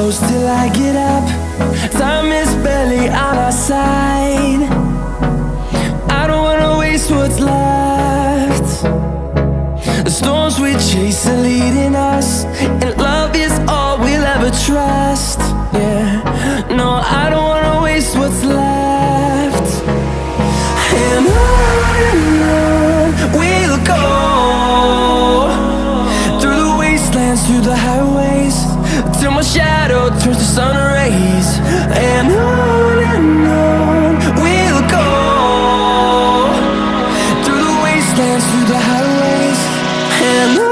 close till I get up. Time is barely on our side. I don't wanna waste what's left. The storms we chase are leading us, and love is all we'll ever trust. Yeah, no, I don't wanna waste what's left. And on we'll go, through the wastelands, through the highways, till my shadow turns to sun rays. And on we'll go, through the wastelands, through the highways, and on.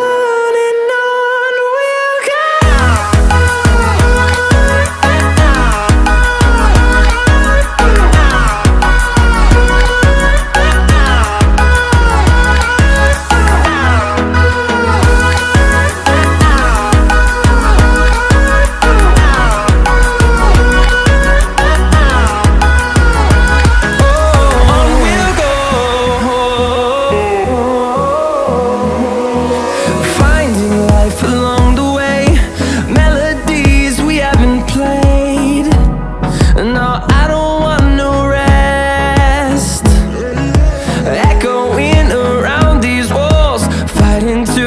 Into